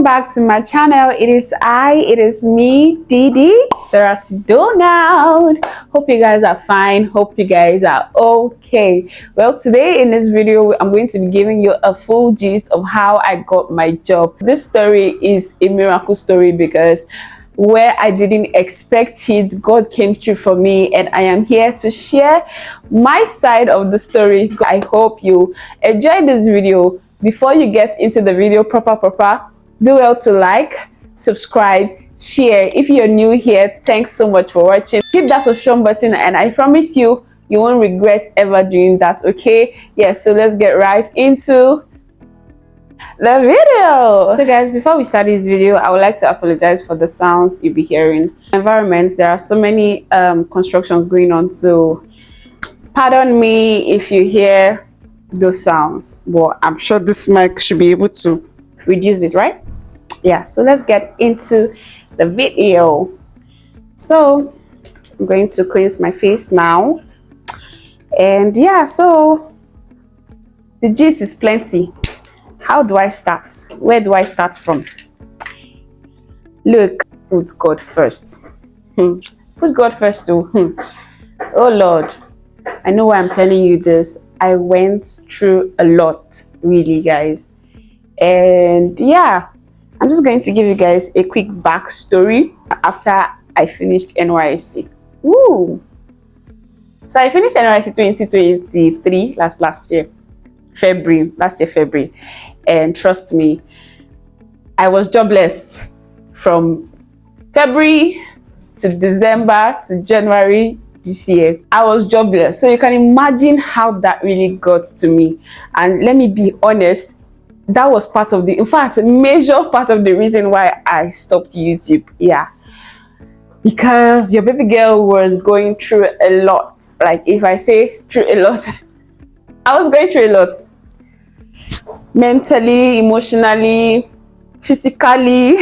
welcome back to my channel. It is me, Didi. They're to do now. Hope you guys are fine. Hope you guys are okay. Well, today in this video, I'm going to be giving you a full gist of how I got my job. This story is a miracle story because where I didn't expect it, God came through for me, and I am here to share my side of the story. I hope you enjoy this video. Before you get into the video proper, do well to like, subscribe, share. If you're new here, thanks so much for watching. Hit that subscribe button and I promise you won't regret ever doing that, okay? Yes, so let's get right into the video. So guys, before we start this video, I would like to apologize for the sounds you'll be hearing. Environments, there are so many constructions going on, so pardon me if you hear those sounds, but I'm sure this mic should be able to reduce it, right? Yeah, so let's get into the video. So I'm going to cleanse my face now, and yeah, so the gist is plenty. How do I start? Where do I start from? Look, put God first. Put God first too. Oh Lord, I know why I'm telling you this. I went through a lot, really, guys. And yeah, I'm just going to give you guys a quick backstory after I finished NYSC. Woo! So I finished NYSC 2023, last year, February. And trust me, I was jobless from February to December to January this year. I was jobless, so you can imagine how that really got to me. And let me be honest, that was part of the, in fact, major part of the reason why I stopped YouTube. Yeah, because your baby girl was going through a lot. Like, if I say through a lot, I was going through a lot, mentally, emotionally, physically,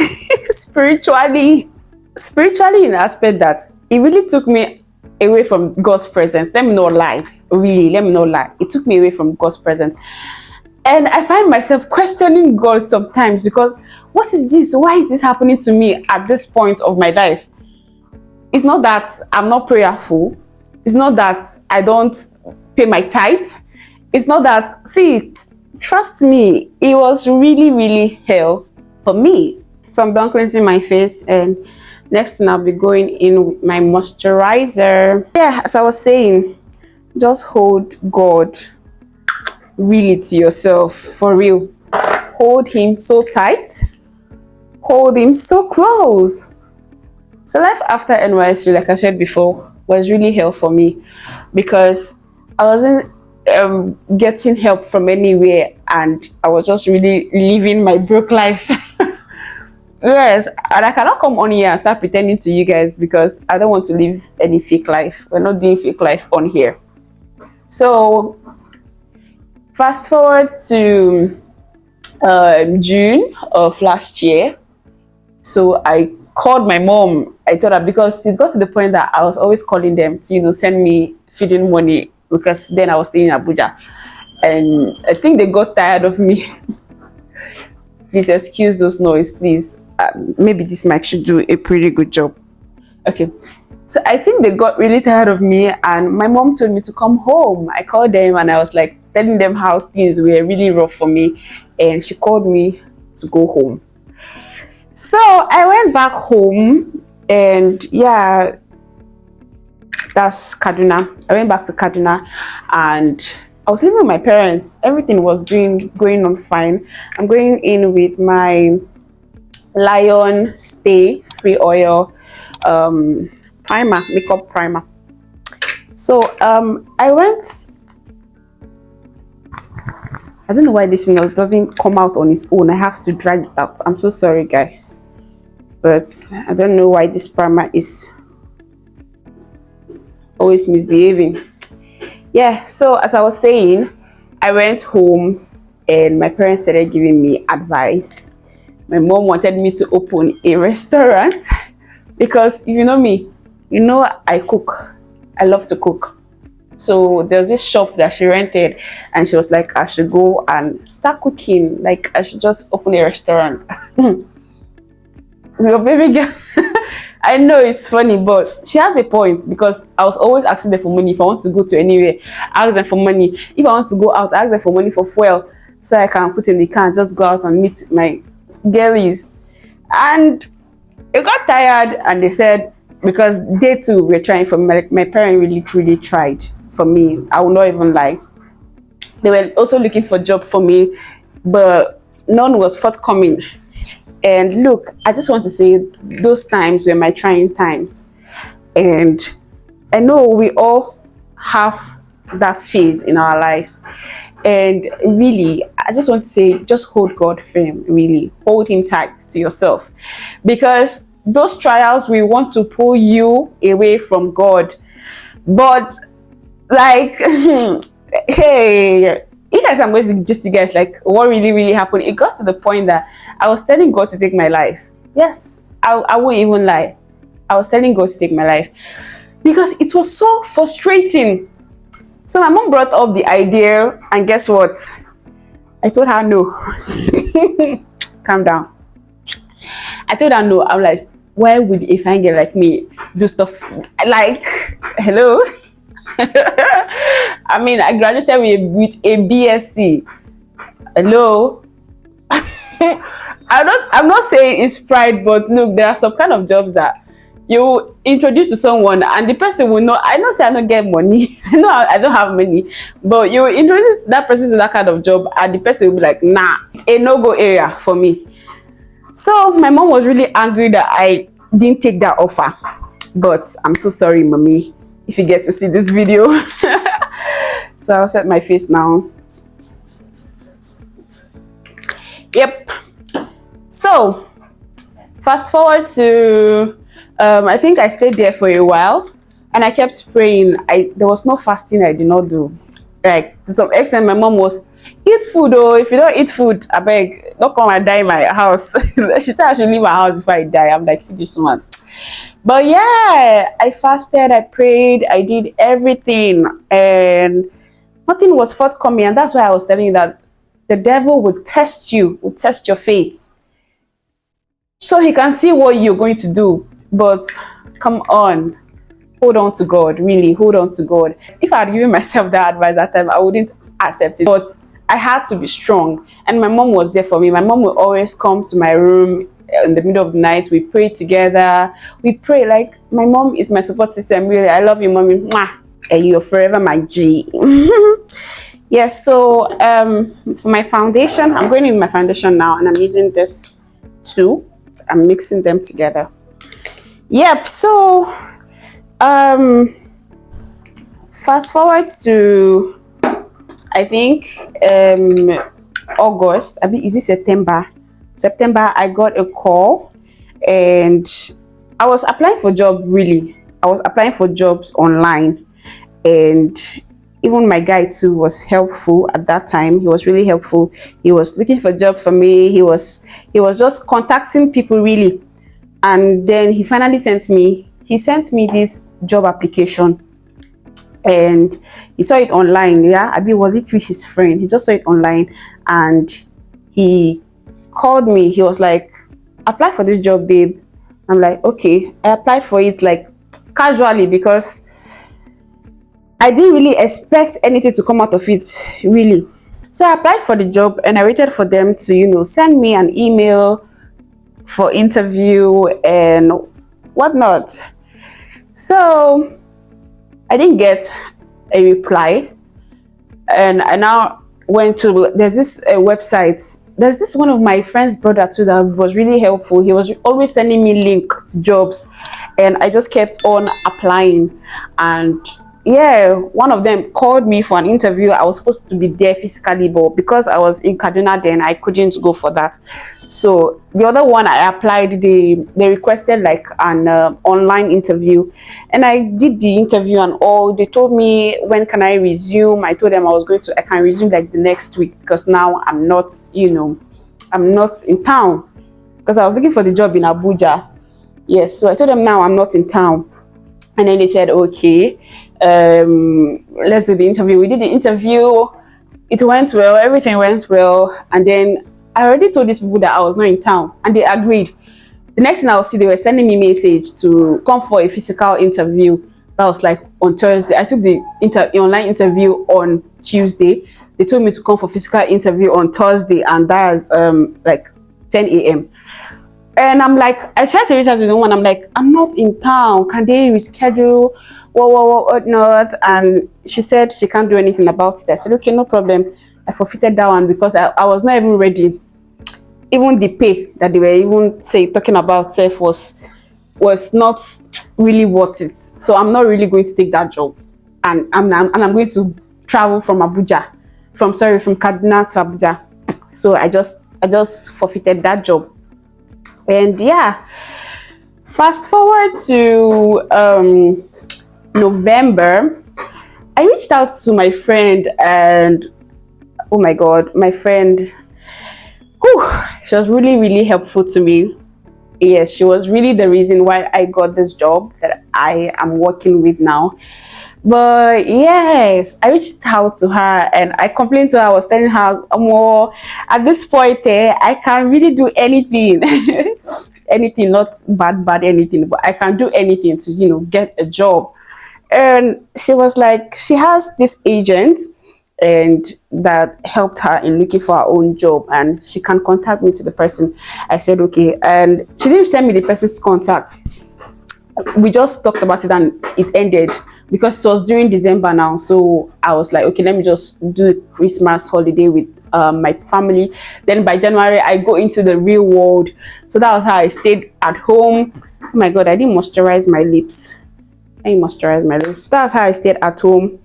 spiritually in an aspect that it really took me away from God's presence. Let me not lie, really, let me not lie. It took me away from God's presence. And I find myself questioning God sometimes, because what is this? Why is this happening to me at this point of my life? It's not that I'm not prayerful. It's not that I don't pay my tithe. It's not that, see, trust me, it was really hell for me. So I'm done cleansing my face, and next thing I'll be going in with my moisturizer. Yeah, as I was saying, just hold God really to yourself, for real. Hold him so tight, hold him so close. So life after NYSC, like I said before, was really hell for me, because I wasn't getting help from anywhere, and I was just really living my broke life. Yes, and I cannot come on here and start pretending to you guys, because I don't want to live any fake life. We're not doing fake life on here. So fast forward to June of last year. So I called my mom. I told her, because it got to the point that I was always calling them to, send me feeding money, because then I was staying in Abuja, and I think they got tired of me. Please excuse those noise, please. Maybe this mic should do a pretty good job. Okay, so I think they got really tired of me, and my mom told me to come home. I called them and I was like telling them how things were really rough for me, and she called me to go home. So I went back home, and yeah, that's Kaduna. I went back to Kaduna, and I was living with my parents. Everything was going on fine. I'm going in with my Lion Stay Free Oil primer, makeup primer. So I went, I don't know why this thing doesn't come out on its own. I have to drag it out. I'm so sorry, guys, but I don't know why this primer is always misbehaving. Yeah, so as I was saying, I went home and my parents started giving me advice. My mom wanted me to open a restaurant, because if you know me, you know I cook. I love to cook. So there's this shop that she rented, and she was like, I should go and start cooking. Like, I should just open a restaurant. Your baby girl. I know it's funny, but she has a point, because I was always asking them for money. If I want to go to anywhere, I ask them for money. If I want to go out, I ask them for money for fuel, so I can put in the car and just go out and meet my girlies. And it got tired, and they said, because they too were trying for me, like my parents really truly tried for me. I will not even lie. They were also looking for job for me, but none was forthcoming. And look, I just want to say those times were my trying times. And I know we all have that phase in our lives. And really, I just want to say, just hold God firm, really. Hold him tight to yourself. Because those trials will want to pull you away from God. But, like, hey, you guys, I'm going to just you guys like what really happened. It got to the point that I was telling God to take my life. Yes, I won't even lie. I was telling God to take my life because it was so frustrating. So my mom brought up the idea, and guess what? I told her no. Calm down. I told her no. I'm like, why would a fine girl like me do stuff like, hello? I mean, I graduated with a BSc. Hello. I'm not saying it's pride, but look, there are some kind of jobs that you introduce to someone and the person will know. I know say I don't get money. I know I don't have money, but you introduce that person to that kind of job and the person will be like, nah, it's a no-go area for me. So my mom was really angry that I didn't take that offer. But I'm so sorry, mommy, if you get to see this video. So I'll set my face now. Yep. So fast forward to I think I stayed there for a while and I kept praying. There was no fasting I did not do. Like, to some extent my mom was, eat food, oh, if you don't eat food, I beg, don't come and die in my house. She said I should leave my house before I die. I'm like, see this one. But yeah, I fasted, I prayed, I did everything, and nothing was forthcoming. And that's why I was telling you that the devil would test you, would test your faith, so he can see what you're going to do. But come on, hold on to God, really, hold on to God. If I had given myself that advice that time, I wouldn't accept it. But I had to be strong, and my mom was there for me. My mom would always come to my room in the middle of the night. We pray together. We pray, like, my mom is my support system, really. I love you, mommy. Mwah. And you're forever my G. Yes, so for my foundation, I'm going in my foundation now, and I'm using this too. I'm mixing them together. Yep. So fast forward to, I think, August. I mean, is it September? September, I got a call, and I was applying for job. Really, I was applying for jobs online, and even my guy too was helpful at that time. He was really helpful. He was looking for a job for me. He was just contacting people, really. And then he finally sent me this job application, and he saw it online. Yeah, I mean, was it through his friend? He just saw it online, and he called me. He was like, apply for this job, babe. I'm like, okay. I applied for it like casually because I didn't really expect anything to come out of it, really. So I applied for the job, and I waited for them to, you know, send me an email for interview and whatnot. So I didn't get a reply, and I now went to, there's this website. There's this one of my friend's brother too that was really helpful. He was always sending me link to jobs, and I just kept on applying. And yeah, one of them called me for an interview. I was supposed to be there physically, but because I was in Kaduna then, I couldn't go for that. So the other one I applied, they requested like an online interview, and I did the interview and all. They told me, when can I resume? I told them I can resume like the next week, because now I'm not, you know, I'm not in town, because I was looking for the job in Abuja. Yes, so I told them now I'm not in town. And then they said, okay, let's do the interview. We did the interview. It went well. Everything went well. And then I already told these people that I was not in town, and they agreed. The next thing I will see, they were sending me message to come for a physical interview. That was like on Thursday. I took the online interview on Tuesday. They told me to come for physical interview on Thursday, and that's like 10 a.m. And I'm like, I tried to reach out to the one. I'm like, I'm not in town. Can they reschedule? What not? And she said she can't do anything about it. I said, okay, no problem. I forfeited that one because I was not even ready. Even the pay that they were even talking about was not really worth it. So I'm not really going to take that job. And I'm going to travel from Abuja, from Kaduna to Abuja. So I just forfeited that job. And yeah, fast forward to November, I reached out to my friend, and oh my god, my friend, she was really helpful to me. Yes, she was really the reason why I got this job that I am working with now. But yes, I reached out to her and I complained to her. I was telling her, more at this point, I can really do anything. Anything, not bad anything, but I can do anything to get a job. And she was like, she has this agent and that helped her in looking for her own job, and she can contact me to the person. I said okay, and she didn't send me the person's contact. We just talked about it and it ended because it was during December now. So I was like, okay, let me just do Christmas holiday with my family. Then by January I go into the real world. So that was how I stayed at home. Oh my god, I didn't moisturize my lips. So that's how I stayed at home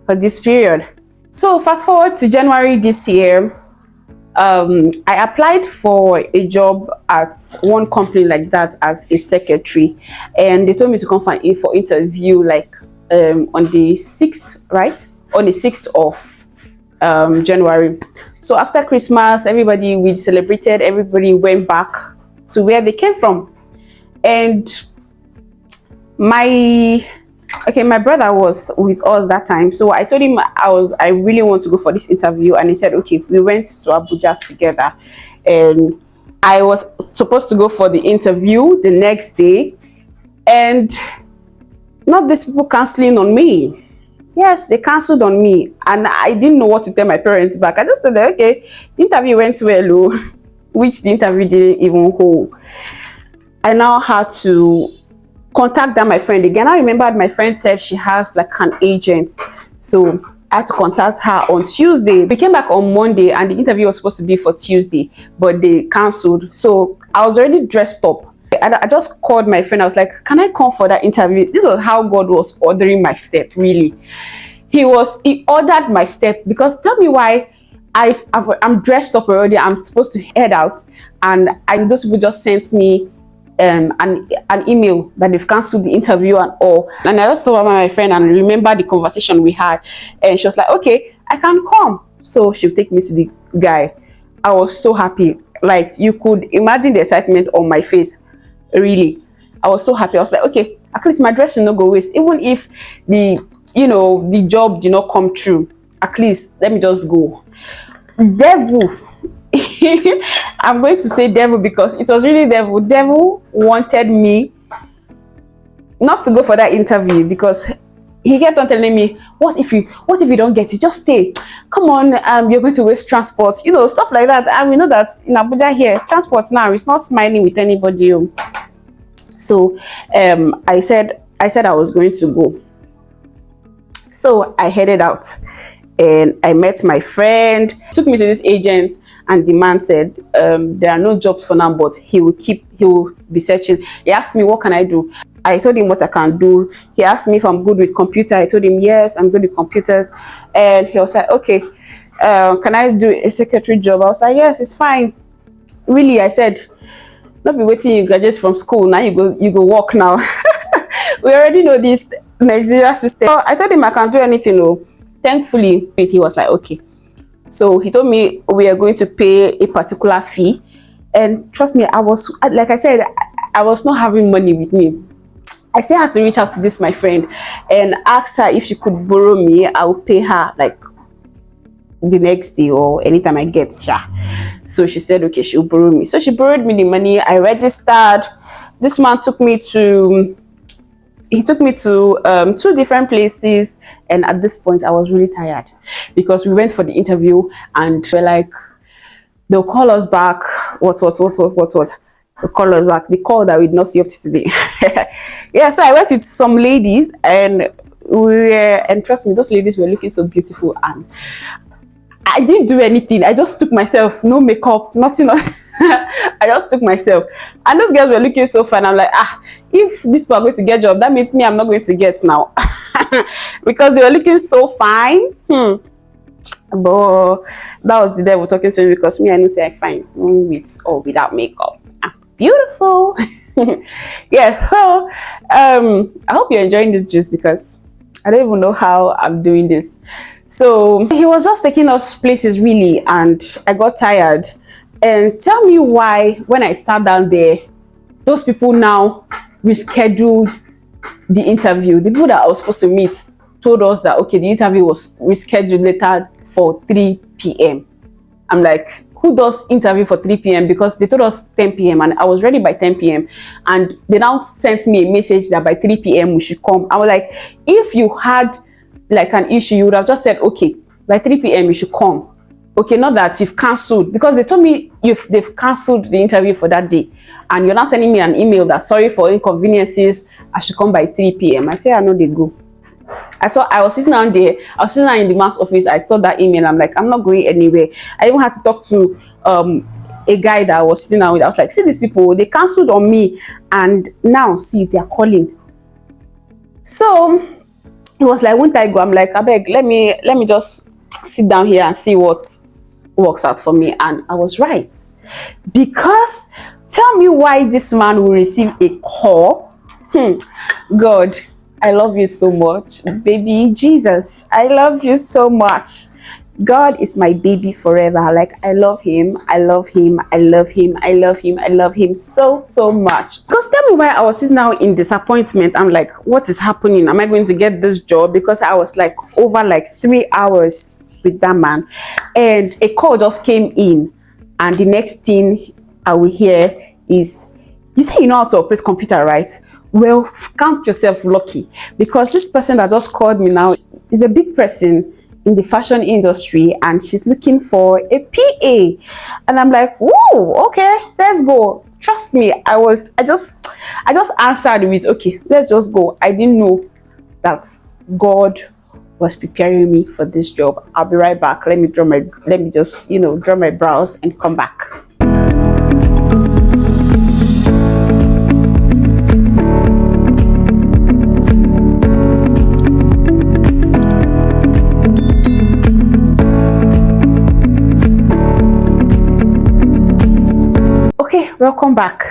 for this period. So fast forward to January this year, I applied for a job at one company like that as a secretary, and they told me to come for interview like on the 6th, right? On the 6th of January. So after Christmas, we celebrated, everybody went back to where they came from. And my brother was with us that time, so I told him I really want to go for this interview, and he said okay. We went to Abuja together, and I was supposed to go for the interview the next day, and not these people canceling on me. Yes, they cancelled on me, and I didn't know what to tell my parents back. I just said okay, the interview went well, which the interview didn't even hold. I now had to contact my friend again. I remembered my friend said she has like an agent, so I had to contact her on Tuesday. We came back on Monday and the interview was supposed to be for Tuesday, but they cancelled. So I was already dressed up. I just called my friend. I was like, can I come for that interview? This was how God was ordering my step, really. He ordered my step, because tell me why I'm dressed up already, I'm supposed to head out, and those people just sent me an email that they've cancelled the interview and all. And I just told my friend and remember the conversation we had, and she was like, okay, I can come. So she'll take me to the guy. I was so happy, like you could imagine the excitement on my face. Really, I was so happy. I was like, okay, at least my dress will not go waste, even if the job did not come true. At least let me just go. Devil. I'm going to say devil because it was really devil. Devil wanted me not to go for that interview, because he kept on telling me, what if you don't get it? Just stay. Come on, you're going to waste transport, stuff like that. And we know that in Abuja here, transport now is not smiling with anybody. So I said I was going to go. So I headed out and I met my friend. Took me to this agent, and the man said there are no jobs for now, but he will be searching. He asked me, what can I do? I told him what I can do. He asked me if I'm good with computer. I told him yes, I'm good with computers. And he was like, okay, can I do a secretary job? I was like, yes, it's fine. Really, I said, not be waiting you graduate from school, now you go work now. We already know this Nigeria system. So I told him I can do anything. Thankfully, he was like, okay. So he told me we are going to pay a particular fee, and trust me, like I said, I was not having money with me. I still had to reach out to this my friend and ask her if she could borrow me. I will pay her like the next day or anytime I get sha. So she said okay, she'll borrow me. So she borrowed me the money. I registered. This man took me to two different places, and at this point I was really tired because we went for the interview and we're like, they'll call us back. What? They'll call us back. The call that we did not see up to today. Yeah, so I went with some ladies and and trust me, those ladies were looking so beautiful, and I didn't do anything. I just took myself, no makeup, nothing. I just took myself, and those girls were looking so fine. I'm like, if these people are going to get job, that means me, I'm not going to get now. Because they were looking so fine. But that was the devil talking to me, because me, I know say I fine with or without makeup. I'm beautiful. Yeah, so I hope you're enjoying this juice, because I don't even know how I'm doing this. So he was just taking us places really, and I got tired. And tell me why, when I sat down there, those people now rescheduled the interview. The people that I was supposed to meet told us that okay, the interview was rescheduled later for 3 p.m. I'm like, who does interview for 3 p.m? Because they told us 10 p.m. and I was ready by 10 p.m. and they now sent me a message that by 3 p.m. we should come. I was like, if you had like an issue, you would have just said okay, by 3 p.m. you should come. Okay, not that you've cancelled, because they told me they've cancelled the interview for that day, and you're not sending me an email that sorry for inconveniences, I should come by 3 p.m. I say I know they go. I was sitting down there, I was sitting down in the mass office, I saw that email, I'm like, I'm not going anywhere. I even had to talk to a guy that I was sitting down with. I was like, see these people, they cancelled on me, and now see they're calling. So it was like, won't I go? I'm like, I beg, let me just sit down here and see what works out for me. And I was right, because tell me why this man will receive a call. God, I love you so much, baby Jesus. I love you so much. God is my baby forever. Like, I love him, I love him, I love him, I love him, I love him so much. Because tell me why I was sitting now in disappointment. I'm like, what is happening? Am I going to get this job? Because I was like over like 3 hours with that man, and a call just came in, and the next thing I will hear is, you say you know how to operate computer, right? Well, count yourself lucky, because this person that just called me now is a big person in the fashion industry, and she's looking for a PA. And I'm like, whoa, okay, let's go. Trust me, I just answered with okay, let's just go. I didn't know that God was preparing me for this job. I'll be right back. Let me just draw my brows and come back. Okay, welcome back.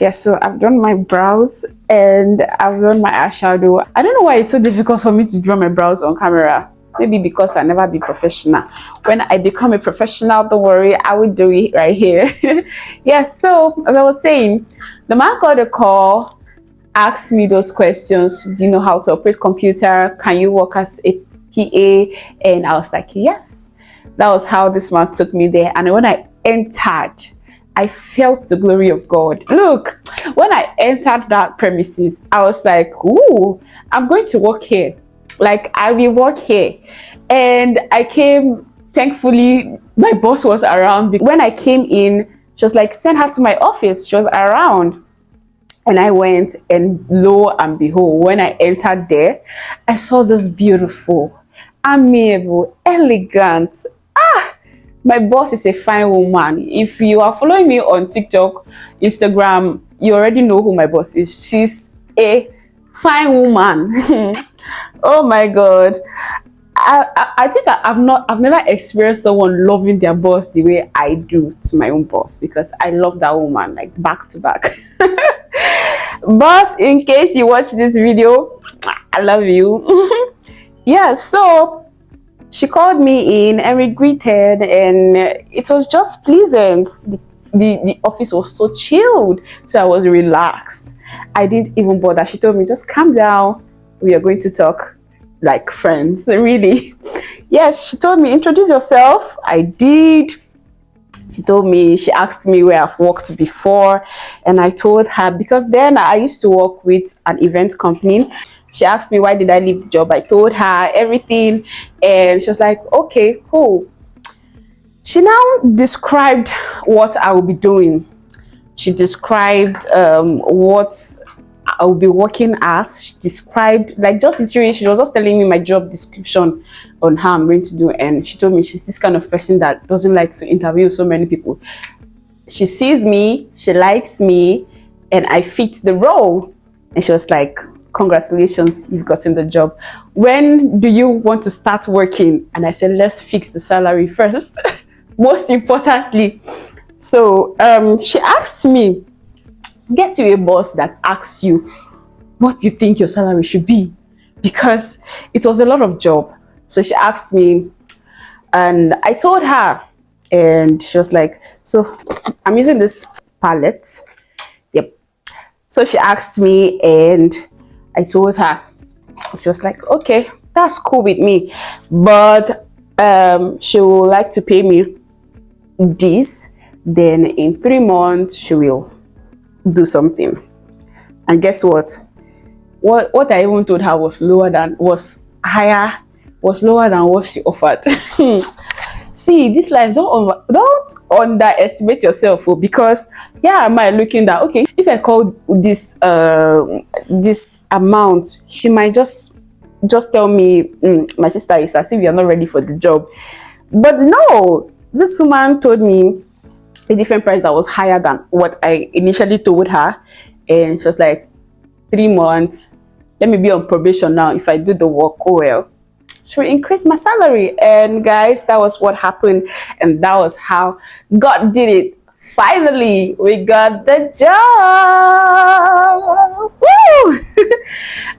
Yes, so I've done my brows and I've done my eyeshadow. I don't know why it's so difficult for me to draw my brows on camera. Maybe because I never be professional. When I become a professional, don't worry, I will do it right here. Yes, so as I was saying, the man got a call, asked me those questions. Do you know how to operate computer? Can you work as a PA? And I was like, yes. That was how this man took me there. And when I entered, I felt the glory of God. Look, when I entered that premises, I was like, ooh, I'm going to work here. Like, I will work here. And I came, thankfully, my boss was around. When I came in, she was like, send her to my office. She was around. And I went, and lo and behold, when I entered there, I saw this beautiful, amiable, elegant, my boss is a fine woman. If you are following me on TikTok, Instagram, you already know who my boss is. She's a fine woman. Oh my God. I think I've never experienced someone loving their boss the way I do to my own boss, because I love that woman like back to back. Boss, in case you watch this video, I love you. Yeah, so she called me in and we greeted, and it was just pleasant. the office was so chilled, so I was relaxed. I didn't even bother. She told me, just calm down, we are going to talk like friends. Really. Yes, she told me, introduce yourself. I did. She told me, she asked me where I've worked before, and I told her, because then I used to work with an event company. She asked me why did I leave the job. I told her everything, and she was like, okay, cool. She now described what I will be doing. She described what I will be working as. She described, like, just literally, she was just telling me my job description on how I'm going to do. And she told me she's this kind of person that doesn't like to interview so many people. She sees me, she likes me, and I fit the role. And she was like, congratulations, you've gotten the job. When do you want to start working? And I said, let's fix the salary first. Most importantly. So she asked me, get you a boss that asks you what you think your salary should be, because it was a lot of job. So she asked me, and I told her, and she was like, so I'm using this palette. Yep. So she asked me, and I told her. She was like, okay, that's cool with me, but she would like to pay me this, then in 3 months she will do something. And guess what I even told her was lower than what she offered. See, this life, don't underestimate yourself, because yeah, am I looking that, okay, if I call this this amount, she might just tell me, my sister, is as if you're not ready for the job. But no, this woman told me a different price that was higher than what I initially told her. And she was like, 3 months, let me be on probation now. If I do the work well, she will increase my salary. And guys, that was what happened, and that was how God did it. Finally, we got the job. Woo!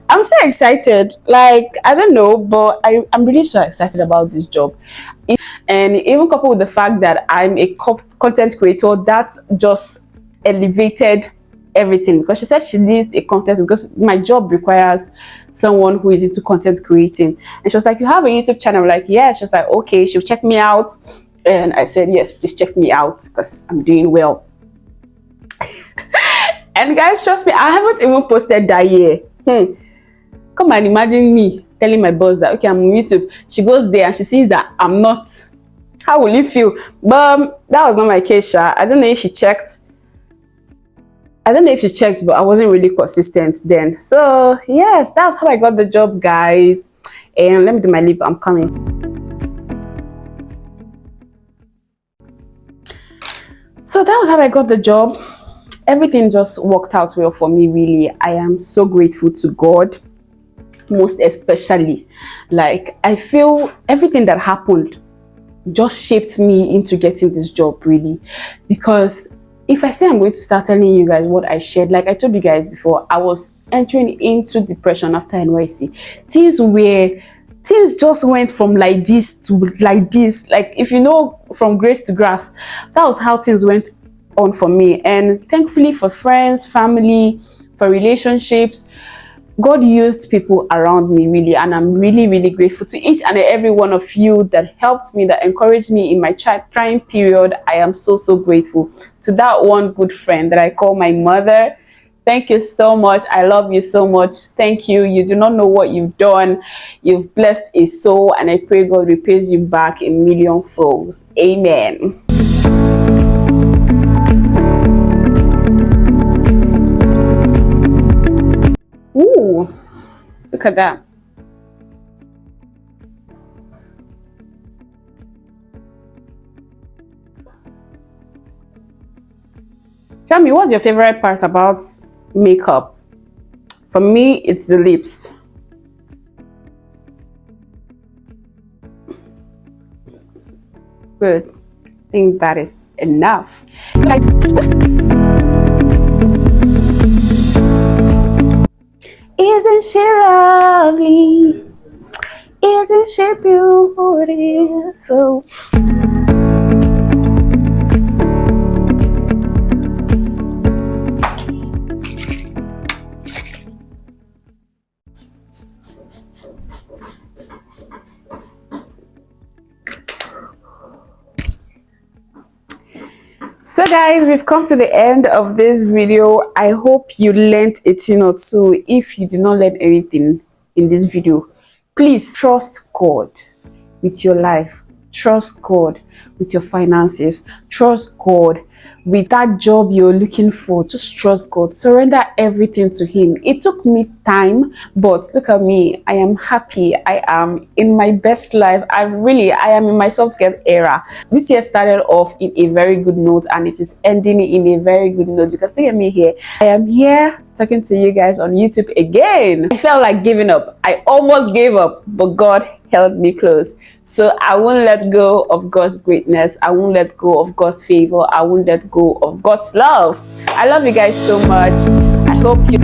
I'm so excited. Like, I don't know, but I'm really so excited about this job. And even coupled with the fact that I'm a content creator, that just elevated everything, because she said she needs a content, because my job requires someone who is into content creating. And she was like, you have a YouTube channel? I'm like, yeah. She was like, okay, she'll check me out. And I said, yes, please check me out, because I'm doing well. And guys, trust me, I haven't even posted that year. Come and imagine me telling my boss that, okay, I'm on YouTube. She goes there and she sees that I'm not. How will you feel? But that was not my case, Sha. I don't know if she checked, but I wasn't really consistent then. So yes, that's how I got the job, guys. And let me do my lip. I'm coming. So that was how I got the job. Everything just worked out well for me, really. I am so grateful to God, most especially. Like, I feel everything that happened just shaped me into getting this job, really. Because if I say I'm going to start telling you guys what I shared, like I told you guys before, I was entering into depression after NYC. Things just went from like this to like this. Like, if you know, from grace to grass, that was how things went on for me. And thankfully, for friends, family, for relationships, God used people around me, really. And I'm really, really grateful to each and every one of you that helped me, that encouraged me in my trying period. I am so, so grateful to that one good friend that I call my mother. Thank you so much. I love you so much. Thank you. You do not know what you've done. You've blessed a soul, and I pray God repays you back in million folds. Amen. Ooh, look at that. Tell me, what's your favorite part about makeup? For me, it's the lips. Good. I think that is enough. Isn't she lovely? Isn't she beautiful? guys, we've come to the end of this video. I hope you learned a thing or two. If you did not learn anything in this video, please trust God with your life, trust God with your finances, trust God with that job you're looking for. Just trust God, surrender everything to Him. It took me time, but look at me. I am happy. I am in my best life. I am in my self-care era. This year started off in a very good note, and it is ending in a very good note, because look at me here. I am here talking to you guys on YouTube again. I felt like giving up. I almost gave up, but God held me close. So I won't let go of God's greatness. I won't let go of God's favor. I won't let go of God's love. I love you guys so much. I hope you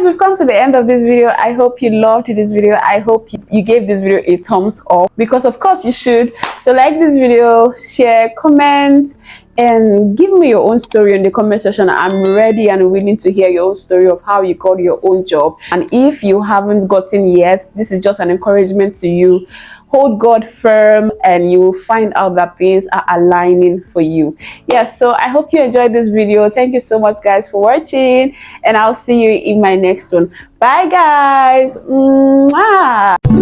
we've come to the end of this video. I hope you loved this video. I hope you gave this video a thumbs up, because of course you should. So like this video, share, comment, and give me your own story in the comment section. I'm ready and willing to hear your own story of how you got your own job. And if you haven't gotten yet, this is just an encouragement to you. Hold God firm, and you will find out that things are aligning for you. Yes, so I hope you enjoyed this video. Thank you so much, guys, for watching, and I'll see you in my next one. Bye, guys. Mwah.